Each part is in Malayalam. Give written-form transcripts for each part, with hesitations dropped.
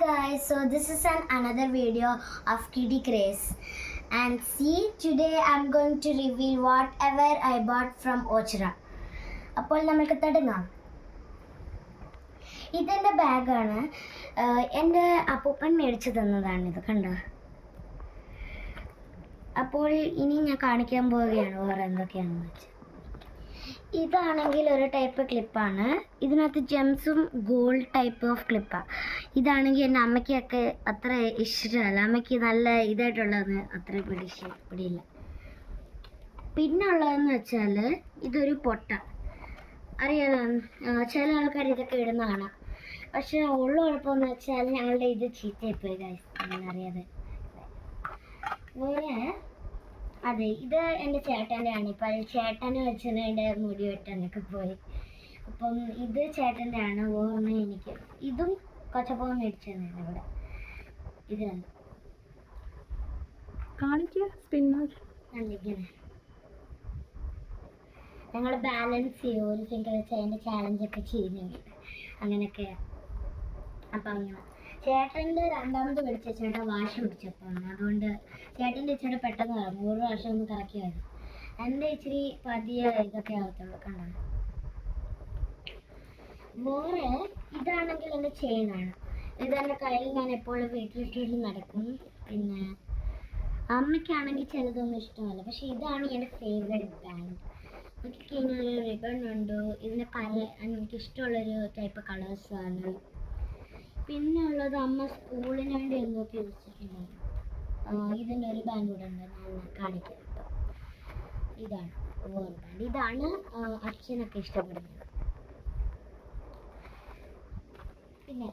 guys, so this is another video of Kitty Craze, and see, today I'm going to reveal whatever I bought from Ochra. അപ്പോൾ നമുക്ക് തുടങ്ങാം. ഇതെൻ്റെ ബാഗാണ്. എൻ്റെ അപ്പൂപ്പൻ മേടിച്ചു തന്നതാണിത്, കണ്ടോ? അപ്പോൾ ഇനി ഞാൻ കാണിക്കാൻ പോവുകയാണ് വേറെ എന്തൊക്കെയാണെന്ന് വെച്ചാൽ. ഇതാണെങ്കിൽ ഒരു ടൈപ്പ് ക്ലിപ്പാണ്. ഇതിനകത്ത് ജെംസും ഗോൾഡ് ടൈപ്പ് ഓഫ് ക്ലിപ്പാണ്. ഇതാണെങ്കിൽ എൻ്റെ അമ്മയ്ക്കൊക്കെ അത്ര ഇഷ്ടമല്ല. അമ്മയ്ക്ക് നല്ല ഇതായിട്ടുള്ളതെന്ന് അത്ര പിടിയില്ല. പിന്നെ ഉള്ളതെന്ന് വെച്ചാൽ ഇതൊരു പൊട്ട. അറിയാലോ, ചില ആൾക്കാർ ഇതൊക്കെ ഇടുന്ന കാണാം. പക്ഷെ ഉള്ള കുഴപ്പമെന്ന് വെച്ചാൽ ഞങ്ങളുടെ ഇത് ചീത്തയായിപ്പോയി ഗൈസ്, അറിയാതെ. വേറെ അതെ, ഇത് എൻ്റെ ചേട്ടൻ്റെ ആണ്. ഇപ്പം ചേട്ടനെ വെച്ചാൽ എൻ്റെ മുടി വെട്ടാനൊക്കെ പോയി. അപ്പം ഇത് ചേട്ടൻ്റെ ആണ്. ഓർമ്മ എനിക്ക് ഇതും കൊച്ചപ്പം മേടിച്ചതാണ് ഇവിടെ. ഇതിലാണ് കണ്ടിങ്ങനെ ഞങ്ങൾ ബാലൻസ് ചെയ്യും. ഒരു ഫിംഗർ വെച്ച് അതിൻ്റെ ചാലഞ്ചൊക്കെ ചെയ്യുന്നുണ്ട്. അങ്ങനെയൊക്കെയാണ്. അപ്പം അങ്ങനെ ചേട്ടൻ്റെ രണ്ടാമത് പിടിച്ച ചേട്ടൻ വാശി പിടിച്ചപ്പോൾ അതുകൊണ്ട് ചേട്ടൻ്റെ ഇച്ചിരി പെട്ടെന്ന് കറങ്ങും. 100 പ്രാവശ്യം ഒന്ന് കറക്കിയായിരുന്നു. എൻ്റെ ഇച്ചിരി പതിയെ ഇതൊക്കെ ആവത്തുള്ളൂ, കണ്ടോ? വേറെ ഇതാണെങ്കിൽ എൻ്റെ ചെയിനാണ്. ഇതെൻ്റെ കയ്യിൽ ഞാൻ എപ്പോഴും വീട്ടിലിട്ടിട്ട് നടക്കും. പിന്നെ അമ്മയ്ക്കാണെങ്കിൽ ചിലതൊന്നും ഇഷ്ടമല്ല. പക്ഷെ ഇതാണ് എൻ്റെ ഫേവറേറ്റ് ബാൻഡ്. നോക്കിക്കഴിഞ്ഞാൽ ഒരു റിബൺ ഉണ്ട്. ഇതിൻ്റെ എനിക്ക് ഇഷ്ടമുള്ളൊരു ടൈപ്പ് കളേഴ്സാണ്. പിന്നെ ഉള്ളത് അമ്മ സ്കൂളിന് വേണ്ടി എന്തൊക്കെ വെച്ചിട്ടുണ്ടായിരുന്നു. ഇതിൻ്റെ ഒരു ബാൻഡ് കൂടെ ഉണ്ട്, ഞാൻ കാണിക്കാം. ഇതാണ് വേറെ ബാൻഡ്. ഇതാണ് അച്ഛനൊക്കെ ഇഷ്ടപ്പെടുന്നത്. പിന്നെ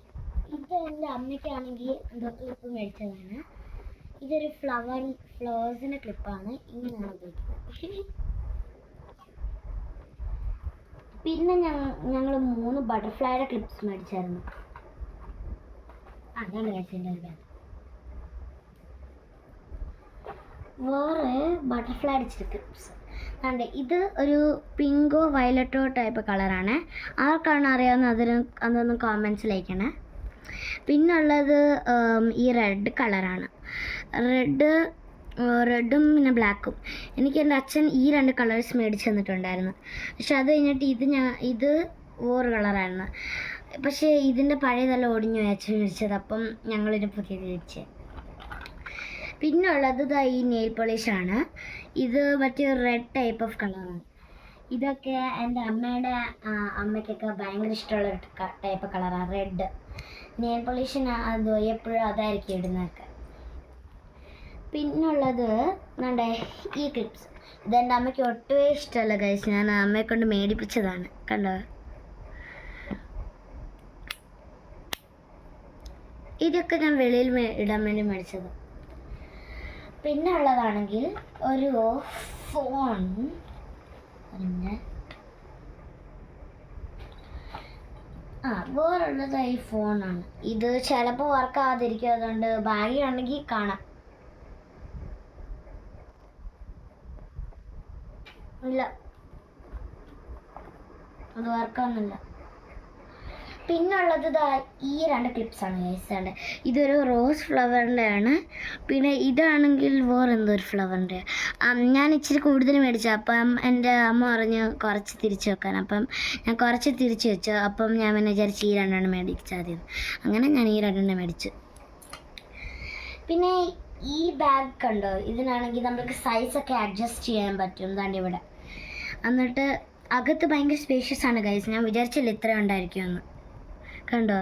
ഇത് എൻ്റെ അമ്മയ്ക്കാണെങ്കിൽ എന്തോ ക്ലിപ്പ് മേടിച്ചതാണ്. ഇതൊരു ഫ്ലവേഴ്സിൻ്റെ ക്ലിപ്പാണ്. ഇങ്ങനെയാണ് ഉപയോഗിക്കുന്നത്. പിന്നെ ഞങ്ങൾ 3 ബട്ടർഫ്ലൈയുടെ ക്ലിപ്സ് മേടിച്ചായിരുന്നു. അതാണ് കഴിച്ചതിൻ്റെ ഒരു ബാഗ്. വേറെ ബട്ടർഫ്ലൈ അടിച്ചിട്ട് ക്ലിപ്സ് ഉണ്ട്. ഇത് ഒരു പിങ്കോ വയലറ്റോ ടൈപ്പ് കളറാണ്. ആർക്കാണ് അറിയാവുന്ന അതൊന്ന് കോമെൻറ്റ്സിൽ അയക്കണേ. പിന്നുള്ളത് ഈ റെഡ് കളറാണ്. റെഡും പിന്നെ ബ്ലാക്കും. എനിക്ക് എൻ്റെ അച്ഛൻ ഈ 2 കളേഴ്സ് മേടിച്ച് തന്നിട്ടുണ്ടായിരുന്നു. പക്ഷെ അത് കഴിഞ്ഞിട്ട് ഇത് വേറെ കളറായിരുന്നു. പക്ഷേ ഇതിൻ്റെ പഴയതെല്ലാം ഒടിഞ്ഞു അച്ഛൻ മേടിച്ചത്. അപ്പം ഞങ്ങളിത് പുതിയത് മേടിച്ച്. പിന്നെ ഉള്ളത് ഈ നെയിൽ പോളിഷാണ്. ഇത് മറ്റേ റെഡ് ടൈപ്പ് ഓഫ് കളറാണ്. ഇതൊക്കെ എൻ്റെ അമ്മയ്ക്കൊക്കെ ഭയങ്കര ഇഷ്ടമുള്ള ടൈപ്പ് കളറാണ് റെഡ്. നെയിൽ പോളിഷിന് അത് എപ്പോഴും അതായിരിക്കും ഇടുന്നതൊക്കെ. പിന്നുള്ളത് നമ്മുടെ ഈ ക്ലിപ്സ്. ഇതെൻ്റെ അമ്മയ്ക്ക് ഒട്ടുമേ ഇഷ്ടമല്ല ഗൈസ്. ഞാൻ അമ്മയെ കൊണ്ട് മേടിപ്പിച്ചതാണ്, കണ്ടോ? ഇതൊക്കെ ഞാൻ വെളിയിൽ ഇടാൻ വേണ്ടി മേടിച്ചത്. പിന്നെ ഉള്ളതാണെങ്കിൽ ഒരു ഫോൺ. വേറുള്ളത് ഈ ഫോണാണ്. ഇത് ചിലപ്പോൾ വർക്ക് ആവാതിരിക്കും. അതുകൊണ്ട് ഭാഗ്യമുണ്ടെങ്കിൽ കാണാം. ഇല്ല, അത് വർക്കാവുന്നില്ല. പിന്നുള്ളത് ഈ 2 ക്ലിപ്സാണ് ഗൈസ്. ഇതൊരു റോസ് ഫ്ലവറിൻ്റെ ആണ്. പിന്നെ ഇതാണെങ്കിൽ വേറെ എന്തോ ഒരു ഫ്ലവറിൻ്റെ. ഞാൻ ഇച്ചിരി കൂടുതൽ മേടിച്ചു. അപ്പം എൻ്റെ അമ്മ പറഞ്ഞ് കുറച്ച് തിരിച്ചു വെക്കാൻ. അപ്പം ഞാൻ കുറച്ച് തിരിച്ചു വെച്ചു. അപ്പം ഞാൻ പിന്നെ വിചാരിച്ച് ഈ 2 മേടിച്ചാൽ മതി. അങ്ങനെ ഞാൻ ഈ 2 മേടിച്ചു. പിന്നെ ഈ ബാഗ് കണ്ടോ? ഇതിനാണെങ്കിൽ നമുക്ക് സൈസൊക്കെ അഡ്ജസ്റ്റ് ചെയ്യാൻ പറ്റും. ഇതാണ്ട് ഇവിടെ. എന്നിട്ട് അകത്ത് ഭയങ്കര സ്പേഷ്യസ് ആണ് ഗൈസ്. ഞാൻ വിചാരിച്ചില്ല ഇത്ര ഉണ്ടായിരിക്കുമെന്ന്. കണ്ടോ?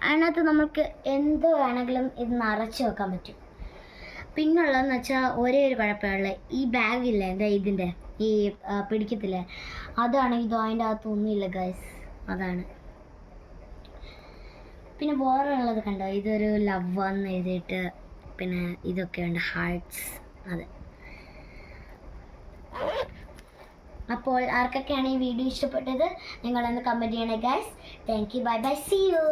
അതിനകത്ത് നമുക്ക് എന്ത് വേണമെങ്കിലും ഇത് നിറച്ച് വെക്കാൻ പറ്റും. പിന്നുള്ളതെന്ന് വെച്ചാൽ ഒരേ ഒരു കുഴപ്പമുള്ള ഈ ബാഗില്ലേ, ഇതിൻ്റെ ഈ പിടിക്കത്തില്ലേ, അതാണെങ്കിൽ അതിൻ്റെ അകത്തൊന്നുമില്ല ഗൈസ്. അതാണ്. പിന്നെ വേറെ ഉള്ളത് കണ്ടോ? ഇതൊരു ലവ് എന്ന് എഴുതിയിട്ട് പിന്നെ ഇതൊക്കെ ഉണ്ട്, ഹാർട്ട്സ്. അതെ. അപ്പോൾ ആർക്കൊക്കെയാണ് ഈ വീഡിയോ ഇഷ്ടപ്പെട്ടത് നിങ്ങളൊന്ന് കമൻറ്റ് ചെയ്യണേ guys. Thank you. Bye bye. See U.